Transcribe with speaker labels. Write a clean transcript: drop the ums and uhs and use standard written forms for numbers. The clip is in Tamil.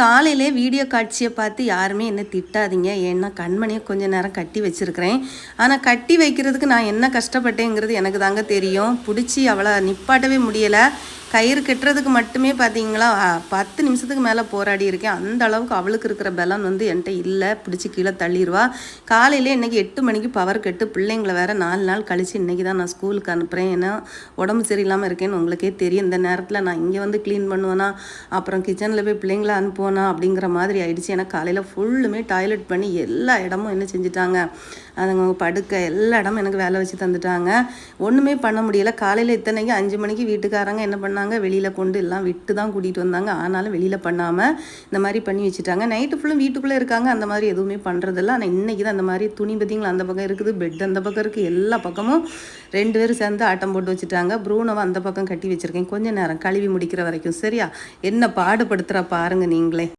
Speaker 1: காலையிலே வீடியோ காட்சியை பார்த்து யாருமே என்ன திட்டாதீங்க. ஏன்னா கண்மணியை கொஞ்ச நேரம் கட்டி வச்சுருக்கிறேன். ஆனால் கட்டி வைக்கிறதுக்கு நான் என்ன கஷ்டப்பட்டேங்கிறது எனக்கு தாங்க தெரியும். பிடிச்சி அவளை நிப்பாட்டவே முடியலை. கயிறு கட்டுறதுக்கு மட்டுமே பார்த்தீங்களா 10 நிமிஷத்துக்கு மேலே போராடி இருக்கேன். அந்த அளவுக்கு அவளுக்கு இருக்கிற பலம் என்கிட்ட இல்லை. பிடிச்சி கீழே தள்ளிடுவா. காலையிலே இன்றைக்கி 8 மணிக்கு பவர் கட்டு. பிள்ளைங்களை வேறு 4 நாள் கழித்து இன்றைக்கி தான் நான் ஸ்கூலுக்கு அனுப்புகிறேன். ஏன்னா உடம்பு சரியில்லாமல் இருக்கேன்னு உங்களுக்கே தெரியும். இந்த நேரத்தில் நான் இங்கே வந்து க்ளீன் பண்ணுவேனா, அப்புறம் கிச்சனில் போய் பிள்ளைங்களை அனுப்புவேனா அப்படிங்கிற மாதிரி ஆயிடுச்சு. ஏன்னா காலையில் ஃபுல்லுமே டாய்லெட் பண்ணி எல்லா இடமும் என்ன செஞ்சுட்டாங்க, அதுங்க படுக்க எல்லா இடமும் எனக்கு வேலை வச்சு தந்துட்டாங்க. ஒன்றுமே பண்ண முடியலை. காலையில் இத்தனைக்கு 5 மணிக்கு வீட்டுக்காரங்க என்ன பண்ணாங்க, வெளியில் கொண்டு எல்லாம் விட்டு தான் கூட்டிகிட்டு வந்தாங்க. ஆனாலும் வெளியில் பண்ணாமல் இந்த மாதிரி பண்ணி வச்சுட்டாங்க. நைட்டு ஃபுல்லும் வீட்டுக்குள்ளே இருக்காங்க. அந்த மாதிரி எதுவுமே பண்ணுறதில்ல. ஆனால் இன்றைக்கி தான் அந்த மாதிரி துணி பற்றிங்களா அந்த பக்கம் இருக்குது, பெட் அந்த பக்கம் இருக்குது, எல்லா பக்கமும் 2 பேரும் சேர்ந்து ஆட்டம் போட்டு வச்சுட்டாங்க. ப்ரூனவை அந்த பக்கம் கட்டி வச்சுருக்கேன் கொஞ்சம் நேரம் கழுவி முடிக்கிற வரைக்கும். சரியா என்ன பாடுபடுத்துகிற பாருங்கள் நீங்களே.